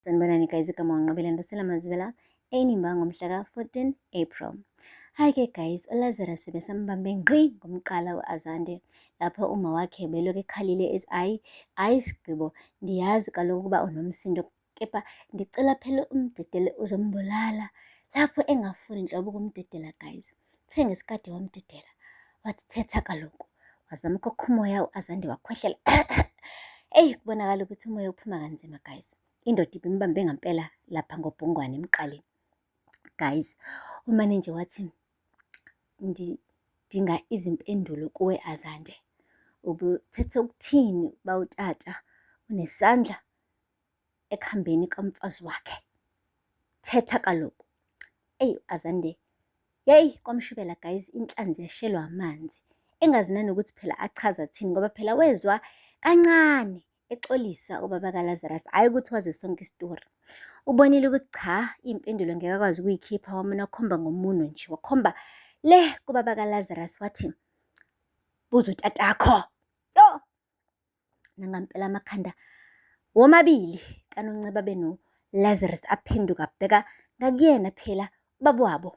Sanibonani guys, igama wanqabile Ndosela Mazibela enimba ngomhla ka-14 April. Hi-ke guys, uLazarus besambambe ngqi ngomqala u-Azande lapho uma wakhe belokhu ekhalile ethi ayi sigqibo, ndiyazi kaloku ukuba unomsindo, kepha ndicela phela umdedele uzombulala. Lapho engafuni nhlobo ukumdedela guys, the ngesikade wamdedela wathi thetha kaloku, wazama ukukha umoya u-Azande wakhwehlela eyi kubonakala ukuthi umoya uphuma kanzima guys. Indoda ibimbambe ngampela lapha ngobhongwane emqaleni. Guys, umaneja wathi ndidinga izimpendulo kuwe Azande. Ubuthethe ukuthini bawutata unesandla ekuhambeni kamfazi wakhe? Thetha kaloku. Eyi Azande, yeyi kwamshubela guys, inhlanzi yashelwa amanzi. Engazi nanokuthi phela achaza thini ngoba phela wezwa kancane exolisa ubaba kaLazarus, hhayi ukuthi wazi sonke isitori. Ubonile ukuthi cha, iy'mpendulo ngeke akwazi ukuyikhipha, wamane wakhomba ngomuno nje, wakhomba le kubaba kaLazarus wathi, buza utatakho. Yo! Nangampela amakhanda womabili kaNonceba beno-Lazarus aphenduka abheka ngakuyena phela ubaba wabo.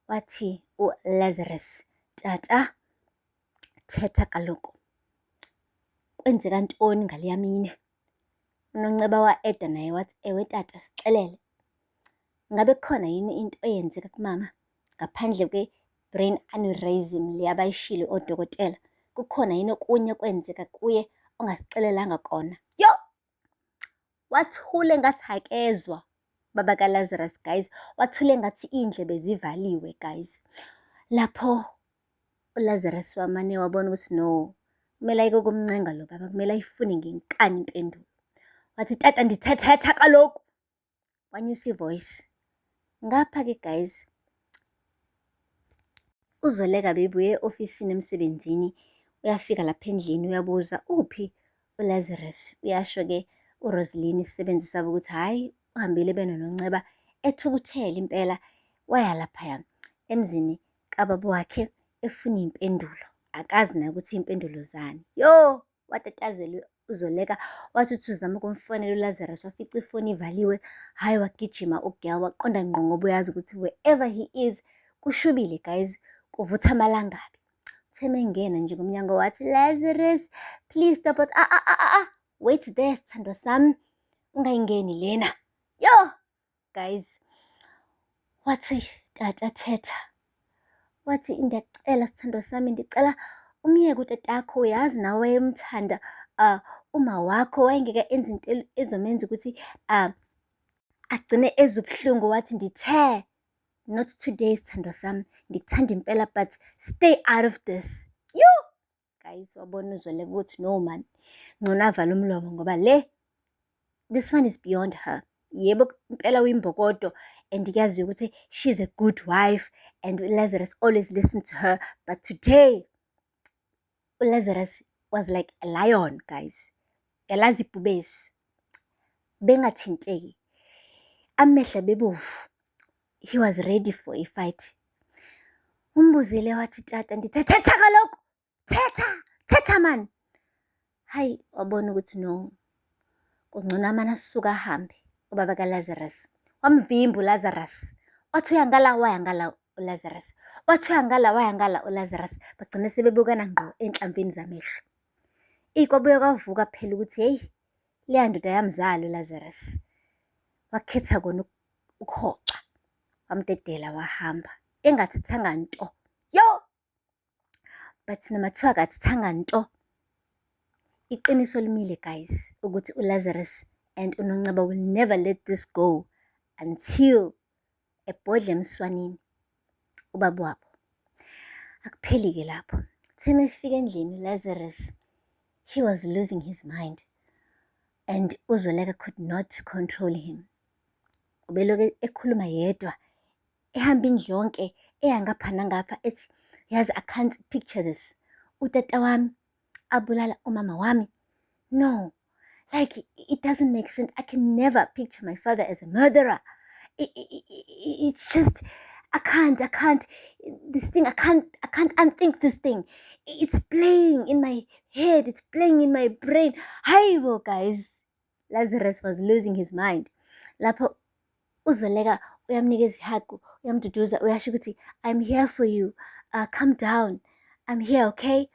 Wathi uLazarus, tata, thetha kaloku. Kwenzeka ntoni ngaleya mini? UNonceba wa-eda naye wathi, ewe tata, sixelele. Ngabe kukhona yini into eyenzeka kumama ngaphandle kwe-brain aneurysm le abayishilo odokotela? Kukhona yini okunye kwenzeka kuye ongasixelelanga kona? Yo! Wathule ngathi hakezwa baba kaLazarus guys, wathule ngathi iy'ndlebe zivaliwe guys. Lapho uLazarus wamane wabona ukuthi no, kumele ayeke ukumncenga lo baba, kumele ayifune ngenkani impendulo. Wathi tata, ndithetha kaloku. Wanyusa ivoice. Ngapha-ke guys, uZoleka bebuye e-ofisini emsebenzini, uyafika lapha endlini uyabuza uphi uLazarus. Uyasho-ke uRoseline isisebenzi sabo ukuthi hhayi, uhambile benoNonceba ethukuthele impela, waya laphaya emzini kababa wakhe efuna iy'mpendulo. Akazi naye ukuthi iy'mpendulo zani. Yo! Watatazela uZoleka, wathi uthi uzama ukumfonela uLazarus wafica ifoni ivaliwe. Hhayi, wagijima ugel waqonda ngqo ngoba uyazi ukuthi wherever he is kushubile guys, kuvutha amalangabi. Uthe mengena nje ngomnyango wathi, Lazarus, please stop it. Wait there sithandwa sami, ungayingeni lena. Yo! Guys, wathi tata thetha. Wathi ndiyacela sithandwa sami, ndicela umyeke utatakho, uyazi nawe wayemthanda uma wakho, wayengeke enze into ezomenza ukuthi agcine ezubuhlungu. Wathi ndithe, not today sithandwa sami, ndikuthanda impela but stay out of this. Yo! Guys, wabona uZoleka ukuthi no man, ngcono avale umlomo ngoba this one is beyond her. Yebo impela uyimbokodo and kuyaziwa ukuthi she's a good wife and Lazarus always listened to her, but today uLazarus was like a lion guys, yalazi ibhubesi, bengathinteki, amehla bebovu. He was ready for a fight. Umbuzile wathi tata, ndithetha kaloku, thetha man. Hayi, wabona ukuthi no, kungcono amane asuka ahambe ubaba kaLazarus. Wamvimba uLazarus, wathi uyangala wayangala uLazarus, wathi uyangala wayangala uLazarus. Bagcine sebebukana ngqo enhlamvini zamehlo. Kwabuye kwavuka phela ukuthi heyi, leya ndoda yamzala uLazarus. Wakhetha kona ukuhoxa, wamdedela wahamba engathithanga nto. Yo! But noma thiwa akathithanga nto, iqiniso limile guys ukuthi uLazarus and uNonceba will never let this go until ebhodle emswanini ubaba wabo. Akupheli-ke lapho. Theme efika endlini uLazarus, he was losing his mind and uZoleka could not control him. Ubeloku ekhuluma yedwa, ehamba indlu yonke, eyangapha nangapha ethi, yazi I can't picture this. Utata wami abulala umama wami. No, like it doesn't make sense. I can never picture my father as a murderer. It's just, I can't, this thing, I can't unthink this thing. It's playing in my head, it's playing in my brain. Hi, guys. Lazarus was losing his mind. lapho uzoleka uyamnikeza ihug, uyamduduza, uyasho ukuthi I'm here for you, calm down, I'm here, okay,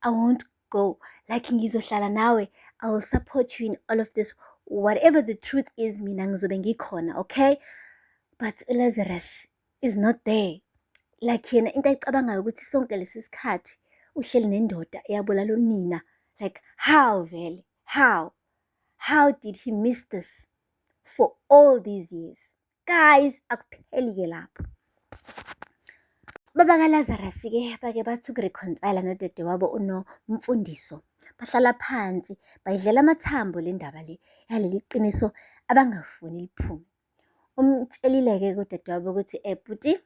I won't go, like ngizohlala nawe, I will support you in all of this, whatever the truth is, mina ngizobe ngikhona, okay. But uLazarus is not there. Like yena into ayicabangayo ukuthi sonke lesi sikhathi uhleli nendoda eyabulala unina. Like how vele? How did he miss this for all these years? Guys, akupheli-ke lapho. Baba kaLazarus-ke bake bathi ukureconcile nodadewabo uNomfundiso. Bahlala phansi, bayidlela amathambo le ndaba le yaleli qiniso abangafuni liphume. Umtshelile-ke kudadewabo ukuthi bhuti,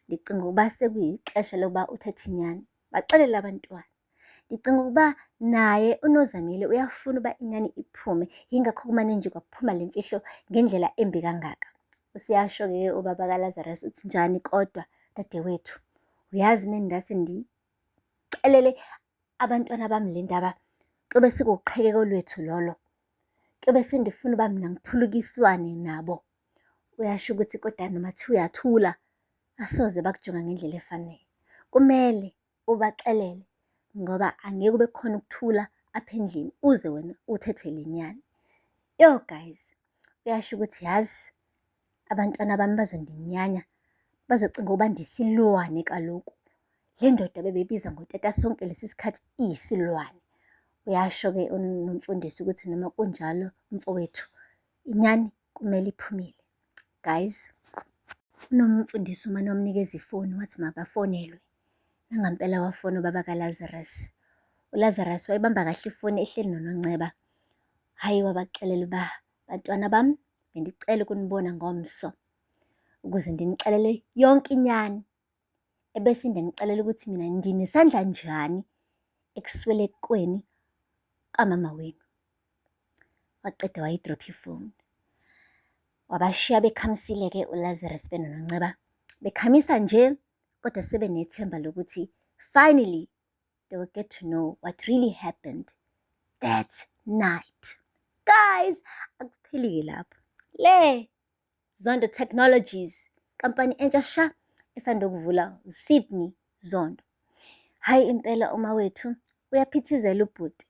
ndicinga ukuba sekuyixesha lokuba uthathe inyani. Baxelela abantwana. Ndicinga ukuba naye uNozamile uyafuna uba inyani iphume, yingakho kumane nje kwaphuma le mfihlo ngendlela embi kangaka. Usiyasho-ke ubaba kaLazarus uthi njani kodwa dadewethu, uyazi mengase ndixelele abantwana bami le ndaba kuyobe sekuwuqhekeko lwethu lolo. Kuyobe sendifuna uba mina ngiphulukiswane nabo. Uyasho ukuthi kodwa noma thiwa uyathula, asoze bakujonga ngendlela efanele. Kumele ubaxelele ngoba angeke kube khona ukuthula apha endlini uze wena uthethe le nyani. Yo guys, uyasho ukuthi yazi abantwana bami bazondinyanya, bazocinga ukuba ndisilwane kaloku. Le ndoda bebebiza ngotata sonke lesi sikhathi iyisilwane. Uyasho-ke uNomfundisi ukuthi noma kunjalo mfowethu, inyani kumele iphumile. Guys, uNomfundisi uma nomnikeza ifoni wathi mabafonelwe. Nangampela wafona ubaba kaLazarus. uLazarus wayibamba kahle ifoni ehleli noNonceba. Hhayi, wabaxelela uba bantwana bami, bendicela ukunibona ngomso ukuze ndinixelele yonke inyani, ebese ndanixelela ukuthi mina ndinesandla njani ekuswelekweni kamama wenu. Waqeda wayidropha ifoni. Wabashiya bekhamisile-ke uLazarus benoNonceba. Bekhamisa nje, kodwa sebenethemba lokuthi finally they will get to know what really happened that night. Guys, akupheli-ke lapho. Le Zondo Technologies, kampani entsha sha esandokuvula uSydney Zondo. Hayi impela uma wethu uyaphithizela ubhuti.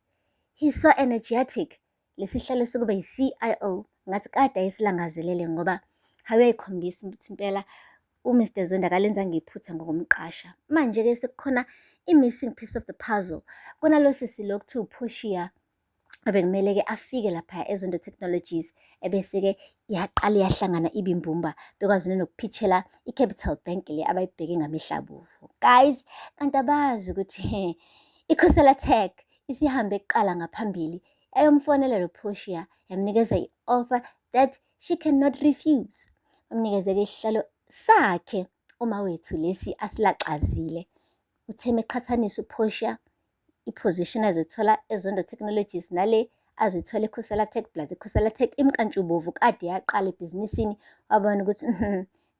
He's so energetic. Lesihlalo sokuba yi-CIO ngathi kade ayisilangazelele ngoba uyayikhombisa ukuthi impela uMr Zondo akalenzanga iphutha ngokumqasha. Manje-ke sekukhona i-missing piece of the puzzle. Kunalo sisi lo kuthiwa uPortia bekumele-ke afike lapha eZondo Technologies, ebese-ke yaqala yahlangana ibimbumba bekwazi nokupitchela i-Capital Bank le abayibheke ngamihlabuvu. Guys, kanti abazi ukuthi iKhosela Tech isihambe eqala ngaphambili yayomfonela lo Portia yamnikeza i-offer that she cannot refuse. Wamnikeza-ke isihlalo sakhe uma wethu lesi asilaqazile. Utheme eqhathanisa uPortia iposition azithola eZondo Technologies nale azithola eKhosela Tech plus iKhosela Tech imkantshubovu kade yaqala ebhizinisini, wabona ukuthi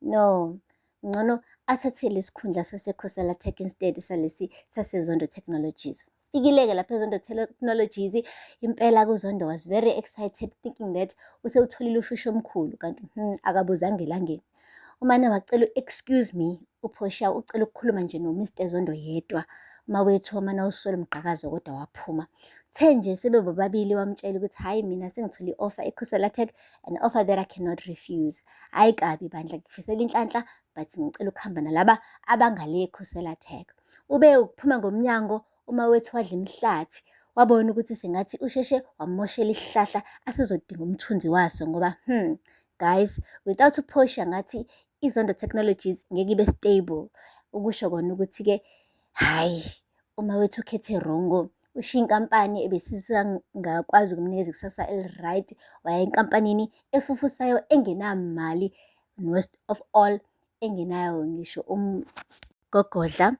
no, ngcono athathe lesikhundla saseKhosela Tech instead salesi saseZondo Technologies. Fikile-ke lapha eZondo Technologies, impela kuZondo was very excited thinking that usewutholile ufisho omkhulu, kanti akabuzange elangeni. Umane wacela excuse me, uPortia ucela ukukhuluma nje noMr Zondo yedwa. Mawethu wamane usola umqhakazo kodwa waphuma. The nje sebe bobabili wamtshela ukuthi hayi mina sengithole i-offer eKhosela Tech, an offer that I cannot refuse. Hayi kabi bandla, ngifisela inhlanhla but ngicela ukuhamba nalaba abangale eKhosela Tech. Ube ukuphuma ngomnyango uma wethu wadla imhlathi, wabona ukuthi sengathi usheshe wamoshela isihlahla asizodinga umthunzi waso ngoba guys, without uPortia ngathi iZondo Technologies ngeke ibe stable. Ukusho kona ukuthi-ke hayi, uma wethu ukhethe wrongo, ushiya inkampani ebesisangakwazi ukumnikeza ikusasa eli-right, waya enkampanini efufusayo engenamali, worst of all engenayo ngisho umgogodla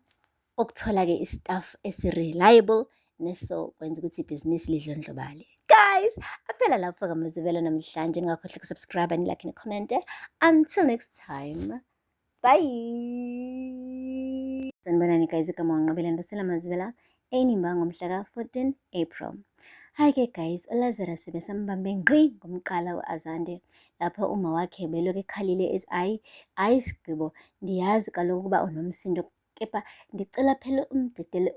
okuthola-ke istaff esi-reliable neso kwenza ukuthi ibhizinisi lidlondlobale. Guys, aphela lapho-ke amazivela namhlanje. Ningakhohlwa ukusubscribe, ni-like, ni-comment. Until next time, bye. Sanibonani guys, igama wanqabela ndosela mazivela enimba ngomhla ka-14 April. Hhayi-ke guys, uLazarus besambambe ngqi ngomqala u-Azande, lapho uma wakhe belokhu ekhalile ethi, hhayi Sigqibo, ndiyazi kaloku ukuba unomsindo, kepha ndicela phela umdedele